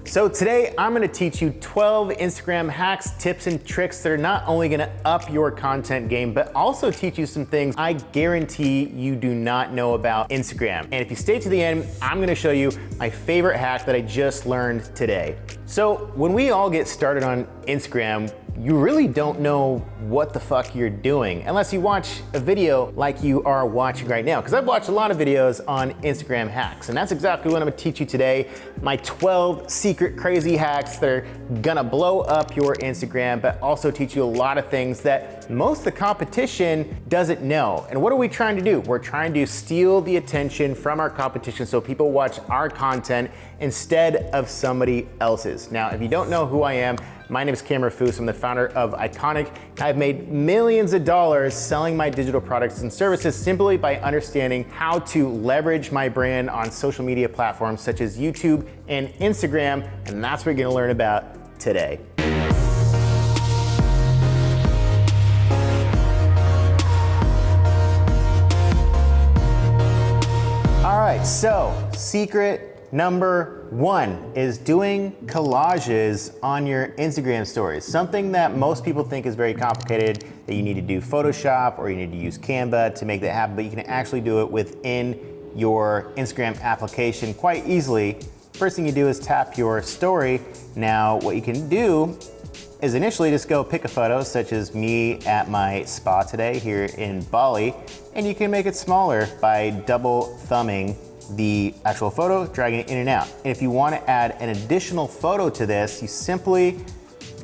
So today I'm gonna teach you 12 Instagram hacks, tips, and tricks that are not only gonna up your content game, but also teach you some things I guarantee you do not know about Instagram. And if you stay to the end, I'm gonna show you my favorite hack that I just learned today. So when we all get started on Instagram, you really don't know what the fuck you're doing unless you watch a video like you are watching right now. Because I've watched a lot of videos on Instagram hacks, and that's exactly what I'm gonna teach you today. My 12 secret crazy hacks that are gonna blow up your Instagram, but also teach you a lot of things that most of the competition doesn't know. And what are we trying to do? We're trying to steal the attention from our competition so people watch our content instead of somebody else's. Now, if you don't know who I am, my name is Cameron Foose. I'm the founder of Iconic. I've made millions of dollars selling my digital products and services simply by understanding how to leverage my brand on social media platforms such as YouTube and Instagram, and that's what you're gonna learn about today. All right, so secret number one is doing collages on your Instagram stories. Something that most people think is very complicated, that you need to do Photoshop or you need to use Canva to make that happen, but you can actually do it within your Instagram application quite easily. First thing you do is tap your story. Now, what you can do is initially just go pick a photo, such as me at my spa today here in Bali, and you can make it smaller by double thumbing the actual photo, dragging it in and out. And if you want to add an additional photo to this, you simply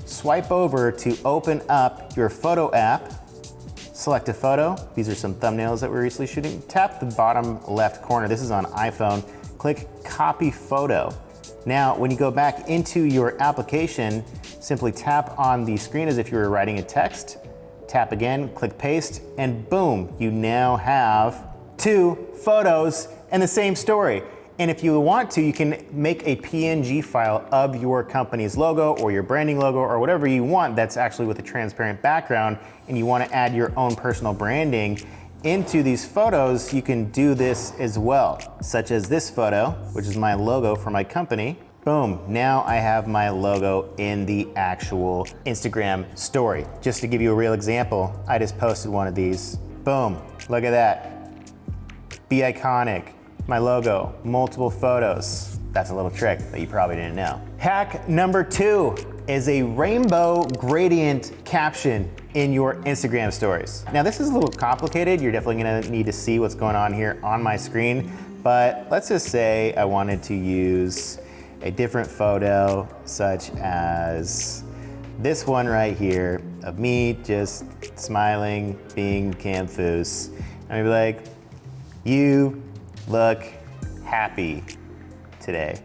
swipe over to open up your photo app, select a photo. These are some thumbnails that we're recently shooting. Tap the bottom left corner. This is on iPhone. Click copy photo. Now, when you go back into your application, simply tap on the screen as if you were writing a text. Tap again, click paste, and boom, you now have 2 photos and the same story. And if you want to, you can make a PNG file of your company's logo or your branding logo or whatever you want that's actually with a transparent background, and you want to add your own personal branding into these photos, you can do this as well, such as this photo, which is my logo for my company. Boom, now I have my logo in the actual Instagram story. Just to give you a real example, I just posted one of these. Boom, look at that. Be iconic. My logo, multiple photos. That's a little trick that you probably didn't know. Hack number 2 is a rainbow gradient caption in your Instagram stories. Now this is a little complicated. You're definitely gonna need to see what's going on here on my screen, but let's just say I wanted to use a different photo, such as this one right here of me just smiling, being Cam Foose. And I'd be like, you look happy today,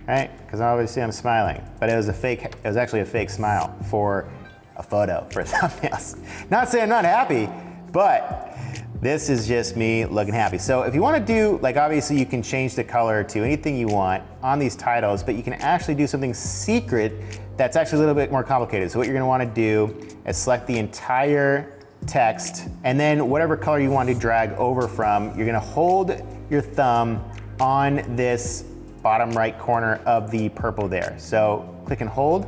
right? Because obviously I'm smiling, but it was actually a fake smile for a photo, for thumbnails. Not saying I'm not happy, but this is just me looking happy. So if you want to do, like, obviously you can change the color to anything you want on these titles, but you can actually do something secret that's actually a little bit more complicated. So what you're going to want to do is select the entire text, and then whatever color you want to drag over from, you're gonna hold your thumb on this bottom right corner of the purple there. So click and hold.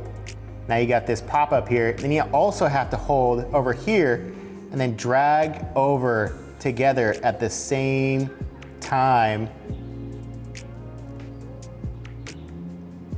Now you got this pop up here. Then you also have to hold over here and then drag over together at the same time.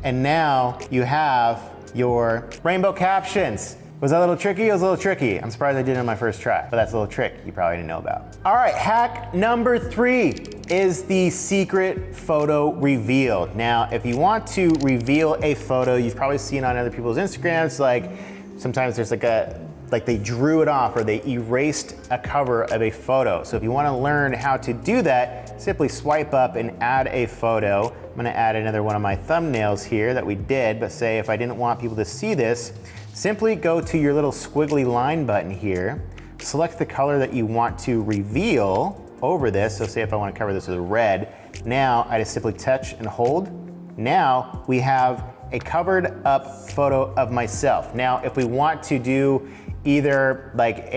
And now you have your rainbow captions. Was that a little tricky? It was a little tricky. I'm surprised I did it on my first try, but that's a little trick you probably didn't know about. All right, hack number 3 is the secret photo reveal. Now, if you want to reveal a photo, you've probably seen on other people's Instagrams, like sometimes there's like they drew it off or they erased a cover of a photo. So if you want to learn how to do that, simply swipe up and add a photo. I'm gonna add another one of my thumbnails here that we did, but say if I didn't want people to see this, simply go to your little squiggly line button here, select the color that you want to reveal over this. So say if I want to cover this with red, now I just simply touch and hold. Now we have a covered up photo of myself. Now, if we want to do either like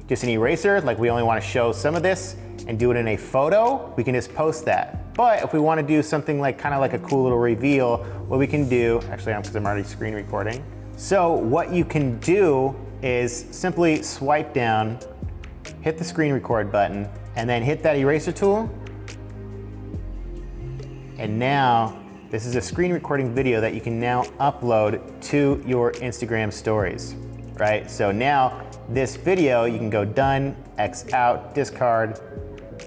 just an eraser, like we only want to show some of this and do it in a photo, we can just post that. But if we want to do something like kind of like a cool little reveal, what we can do, actually because I'm already screen recording. So what you can do is simply swipe down, hit the screen record button, and then hit that eraser tool. And now this is a screen recording video that you can now upload to your Instagram stories, right? So now this video, you can go done, X out, discard,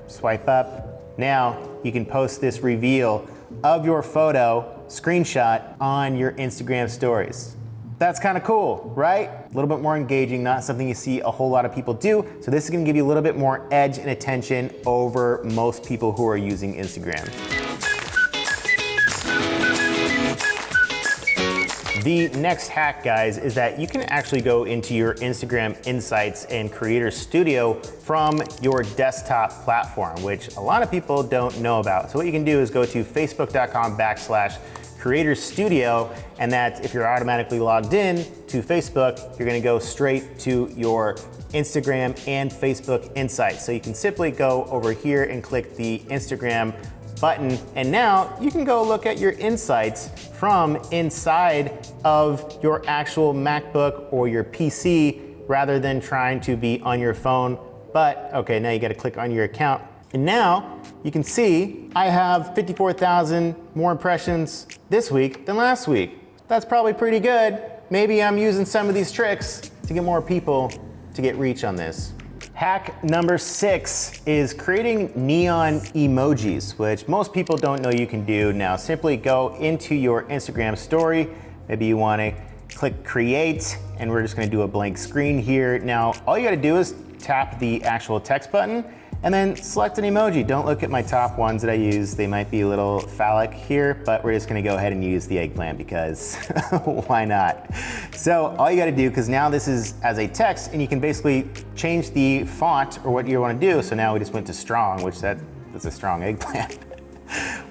swipe up. Now you can post this reveal of your photo screenshot on your Instagram stories. That's kind of cool, right? A little bit more engaging, not something you see a whole lot of people do. So this is gonna give you a little bit more edge and attention over most people who are using Instagram. The next hack, guys, is that you can actually go into your Instagram Insights and Creator Studio from your desktop platform, which a lot of people don't know about. So what you can do is go to facebook.com/Creator Studio, and that if you're automatically logged in to Facebook, you're gonna go straight to your Instagram and Facebook Insights. So you can simply go over here and click the Instagram button, and now you can go look at your insights from inside of your actual MacBook or your PC rather than trying to be on your phone. But okay, now you gotta click on your account. And now you can see I have 54,000 more impressions this week than last week. That's probably pretty good. Maybe I'm using some of these tricks to get more people to get reach on this. Hack number 6 is creating neon emojis, which most people don't know you can do. Now simply go into your Instagram story. Maybe you wanna click create, and we're just gonna do a blank screen here. Now, all you gotta do is tap the actual text button and then select an emoji. Don't look at my top ones that I use. They might be a little phallic here, but we're just gonna go ahead and use the eggplant because why not? So all you gotta do, because now this is as a text, and you can basically change the font or what you wanna do. So now we just went to strong, which that's a strong eggplant.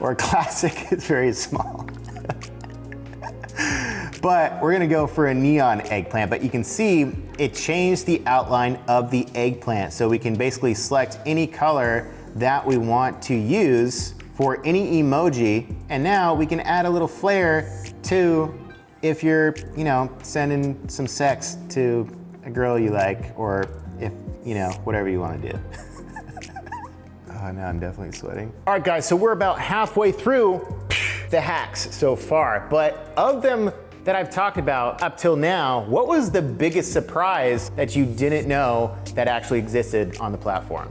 Or classic is very small. But we're gonna go for a neon eggplant, but you can see it changed the outline of the eggplant. So we can basically select any color that we want to use for any emoji. And now we can add a little flair to if you're, sending some sex to a girl you like, or if, whatever you wanna do. Oh, now I'm definitely sweating. All right, guys, so we're about halfway through the hacks so far, but of them that I've talked about up till now, what was the biggest surprise that you didn't know that actually existed on the platform?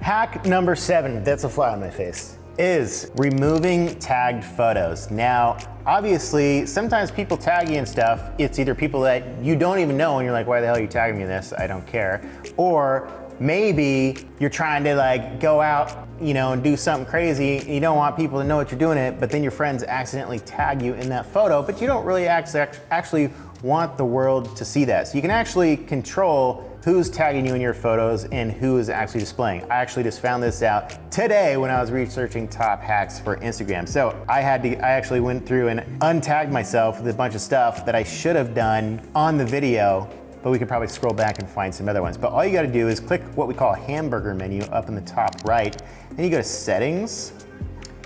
Hack number 7, that's a fly on my face, is removing tagged photos. Now, obviously, sometimes people tag you and stuff. It's either people that you don't even know and you're like, why the hell are you tagging me in this? I don't care. Or maybe you're trying to go out, and do something crazy. You don't want people to know what you're doing it, but then your friends accidentally tag you in that photo, but you don't really actually want the world to see that. So you can actually control who's tagging you in your photos and who is actually displaying. I actually just found this out today when I was researching top hacks for Instagram. So I actually went through and untagged myself with a bunch of stuff that I should have done on the video, but we could probably scroll back and find some other ones. But all you gotta do is click what we call a hamburger menu up in the top right. Then you go to settings,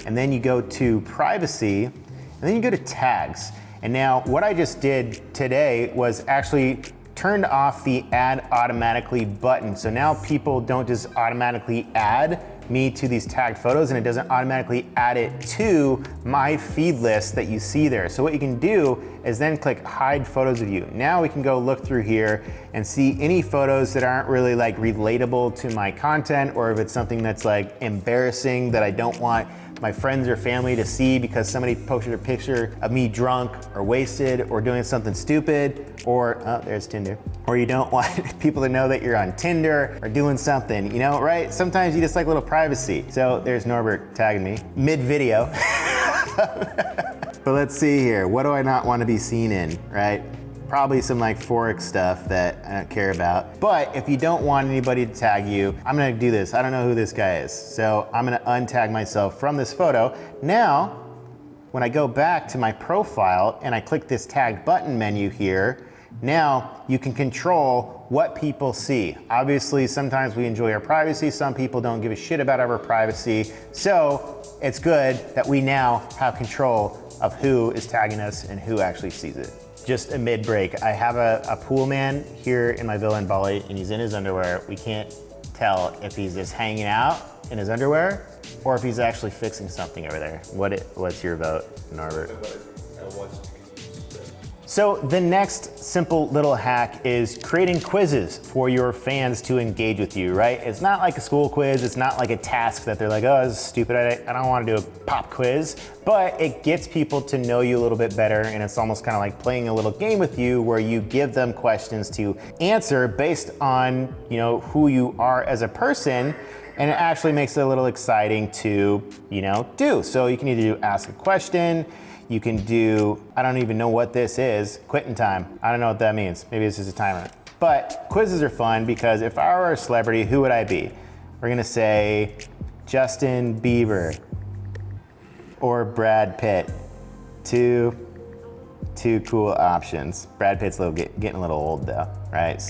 and then you go to privacy, and then you go to tags. And now what I just did today was actually turned off the add automatically button. So now people don't just automatically add me to these tagged photos, and it doesn't automatically add it to my feed list that you see there. So what you can do is then click hide photos of you. Now we can go look through here and see any photos that aren't really relatable to my content, or if it's something that's embarrassing that I don't want my friends or family to see because somebody posted a picture of me drunk or wasted or doing something stupid, or, oh, there's Tinder. Or you don't want people to know that you're on Tinder or doing something, right? Sometimes you just like a little privacy. So there's Norbert tagging me mid-video. But let's see here, what do I not want to be seen in, right? Probably some Forex stuff that I don't care about. But if you don't want anybody to tag you, I'm gonna do this. I don't know who this guy is. So I'm gonna untag myself from this photo. Now, when I go back to my profile and I click this tagged button menu here, Now you can control what people see. Obviously, sometimes we enjoy our privacy. Some people don't give a shit about our privacy. So it's good that we now have control of who is tagging us and who actually sees it. Just a mid-break, I have a pool man here in my villa in Bali, and he's in his underwear. We can't tell if he's just hanging out in his underwear or if he's actually fixing something over there. What's your vote, Norbert? So the next simple little hack is creating quizzes for your fans to engage with you, right? It's not like a school quiz, it's not like a task that they're like, oh, this is stupid, I don't wanna do a pop quiz, but it gets people to know you a little bit better, and it's almost kind of like playing a little game with you where you give them questions to answer based on, who you are as a person, and it actually makes it a little exciting to, do. So you can either do ask a question, you can do, I don't even know what this is, quitting time. I don't know what that means. Maybe this is a timer. But quizzes are fun because if I were a celebrity, who would I be? We're gonna say Justin Bieber or Brad Pitt. Two cool options. Brad Pitt's getting a little old though, right?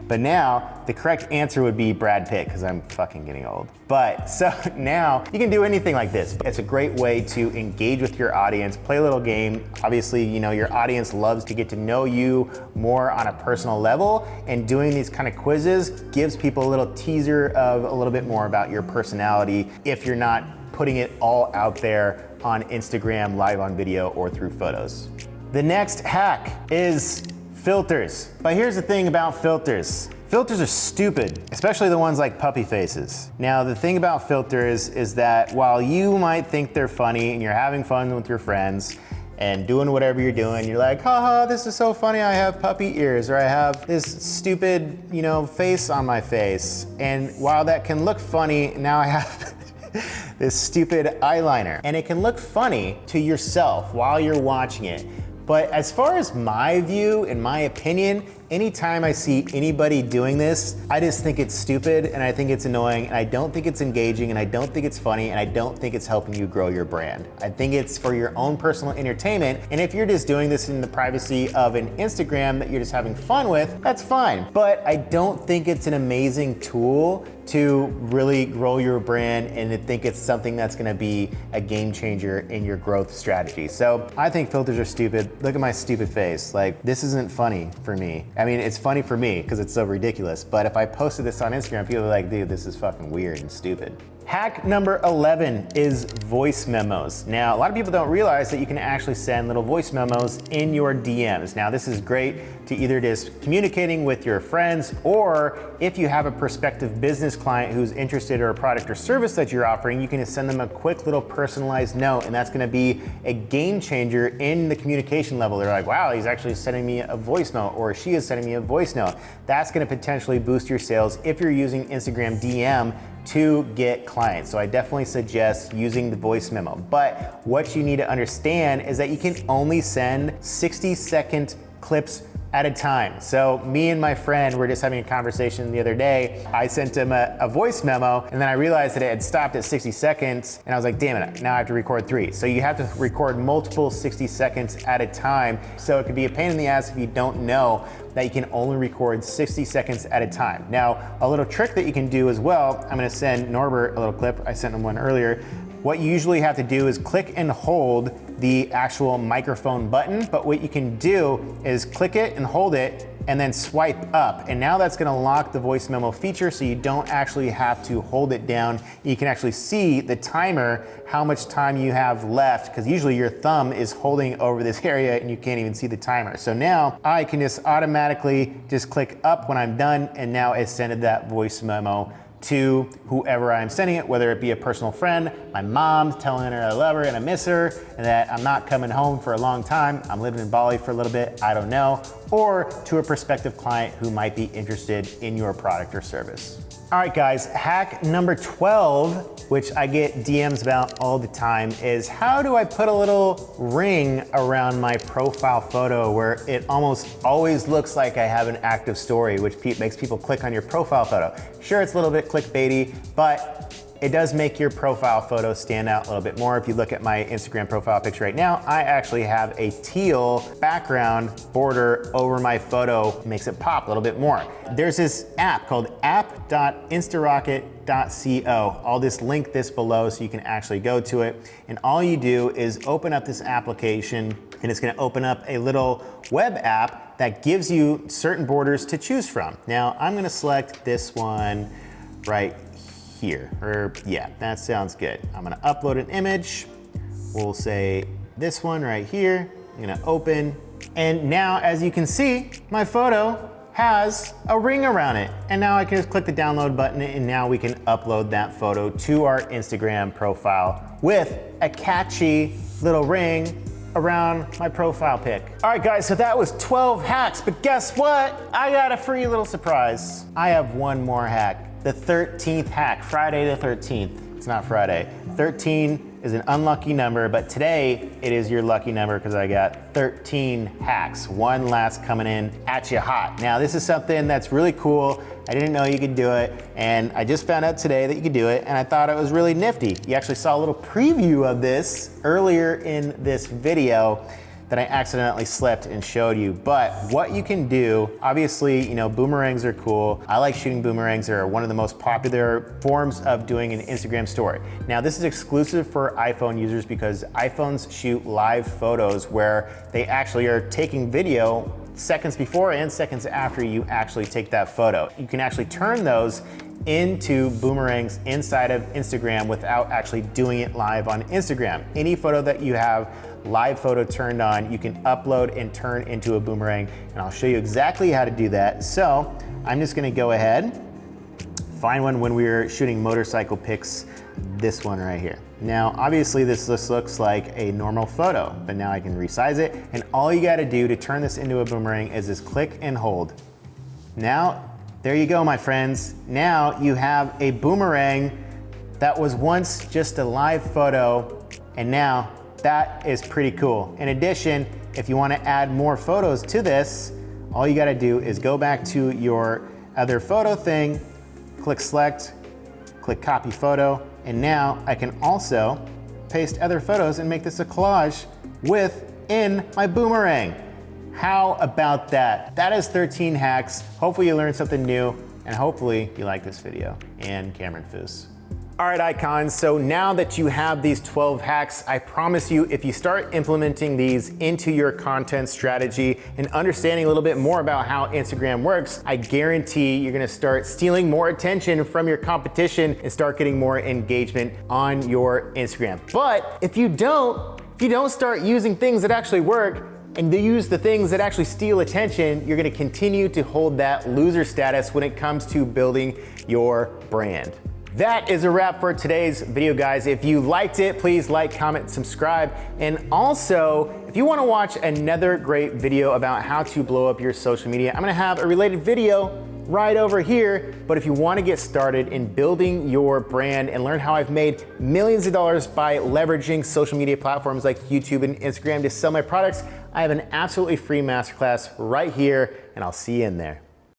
But now the correct answer would be Brad Pitt because I'm fucking getting old. But so now you can do anything like this. It's a great way to engage with your audience, play a little game. Obviously, your audience loves to get to know you more on a personal level, and doing these kind of quizzes gives people a little teaser of a little bit more about your personality if you're not putting it all out there on Instagram, live on video, or through photos. The next hack is filters. But here's the thing about filters. Filters are stupid, especially the ones like puppy faces. Now, the thing about filters is that while you might think they're funny and you're having fun with your friends and doing whatever you're doing, you're like, haha, this is so funny, I have puppy ears, or I have this stupid, face on my face. And while that can look funny, now I have this stupid eyeliner. And it can look funny to yourself while you're watching it. But as far as my view and my opinion, anytime I see anybody doing this, I just think it's stupid and I think it's annoying and I don't think it's engaging and I don't think it's funny and I don't think it's helping you grow your brand. I think it's for your own personal entertainment, and if you're just doing this in the privacy of an Instagram that you're just having fun with, that's fine. But I don't think it's an amazing tool to really grow your brand and to think it's something that's gonna be a game changer in your growth strategy. So I think filters are stupid. Look at my stupid face. Like, this isn't funny for me. I mean, it's funny for me because it's so ridiculous, but if I posted this on Instagram, people are like, dude, this is fucking weird and stupid. Hack number 11 is voice memos. Now, a lot of people don't realize that you can actually send little voice memos in your DMs. Now, this is great to either just communicating with your friends, or if you have a prospective business client who's interested in a product or service that you're offering, you can just send them a quick little personalized note, and that's gonna be a game changer in the communication level. They're like, wow, he's actually sending me a voice note, or she is sending me a voice note. That's gonna potentially boost your sales if you're using Instagram DM to get clients. So I definitely suggest using the voice memo. But what you need to understand is that you can only send 60-second clips at a time. So me and my friend were just having a conversation the other day. I sent him a voice memo, and then I realized that it had stopped at 60 seconds, and I was like, damn it, now I have to record 3. So you have to record multiple 60 seconds at a time. So it could be a pain in the ass if you don't know that you can only record 60 seconds at a time. Now, a little trick that you can do as well, I'm gonna send Norbert a little clip. I sent him one earlier. What you usually have to do is click and hold the actual microphone button, but what you can do is click it and hold it and then swipe up. And now that's gonna lock the voice memo feature, so you don't actually have to hold it down. You can actually see the timer, how much time you have left, because usually your thumb is holding over this area and you can't even see the timer. So now I can just automatically just click up when I'm done, and now it sent that voice memo to whoever I'm sending it, whether it be a personal friend, my mom telling her I love her and I miss her, and that I'm not coming home for a long time, I'm living in Bali for a little bit, I don't know, or to a prospective client who might be interested in your product or service. All right, guys, hack number 12, which I get DMs about all the time, is how do I put a little ring around my profile photo where it almost always looks like I have an active story, which makes people click on your profile photo. Sure, it's a little bit clickbaity, but it does make your profile photo stand out a little bit more. If you look at my Instagram profile picture right now, I actually have a teal background border over my photo. It makes it pop a little bit more. There's this app called app.instarocket.co. I'll just link this below so you can actually go to it. And all you do is open up this application, and it's gonna open up a little web app that gives you certain borders to choose from. Now, I'm gonna select this one right here, or yeah, that sounds good. I'm gonna upload an image. We'll say this one right here. I'm gonna open. And now, as you can see, my photo has a ring around it. And now I can just click the download button, and now we can upload that photo to our Instagram profile with a catchy little ring around my profile pic. All right guys, so that was 12 hacks, but guess what? I got a free little surprise. I have one more hack, the 13th hack, Friday the 13th. It's not Friday. 13 is an unlucky number, but today it is your lucky number because I got 13 hacks, one last coming in at you hot. Now this is something that's really cool. I didn't know you could do it, and I just found out today that you could do it, and I thought it was really nifty. You actually saw a little preview of this earlier in this video that I accidentally slipped and showed you. But what you can do, obviously, you know, boomerangs are cool. I like shooting boomerangs. They're one of the most popular forms of doing an Instagram story. Now, this is exclusive for iPhone users because iPhones shoot live photos where they actually are taking video seconds before and seconds after you actually take that photo. You can actually turn those into boomerangs inside of Instagram without actually doing it live on Instagram. Any photo that you have live photo turned on, you can upload and turn into a boomerang, and I'll show you exactly how to do that. So I'm just gonna go ahead, find one when we were shooting motorcycle pics, this one right here. Now, obviously this just looks like a normal photo, but now I can resize it, and all you gotta do to turn this into a boomerang is just click and hold. Now, there you go, my friends. Now you have a boomerang that was once just a live photo, and now that is pretty cool. In addition, if you wanna add more photos to this, all you gotta do is go back to your other photo thing, click select, click copy photo, and now I can also paste other photos and make this a collage within my boomerang. How about that? That is 13 hacks. Hopefully you learned something new, and hopefully you like this video. And Cameron Foose. All right, icons, so now that you have these 12 hacks, I promise you, if you start implementing these into your content strategy and understanding a little bit more about how Instagram works, I guarantee you're gonna start stealing more attention from your competition and start getting more engagement on your Instagram. But if you don't start using things that actually work, and they use the things that actually steal attention, you're gonna continue to hold that loser status when it comes to building your brand. That is a wrap for today's video, guys. If you liked it, please like, comment, subscribe. And also, if you wanna watch another great video about how to blow up your social media, I'm gonna have a related video right over here. But if you wanna get started in building your brand and learn how I've made millions of dollars by leveraging social media platforms like YouTube and Instagram to sell my products, I have an absolutely free masterclass right here, and I'll see you in there.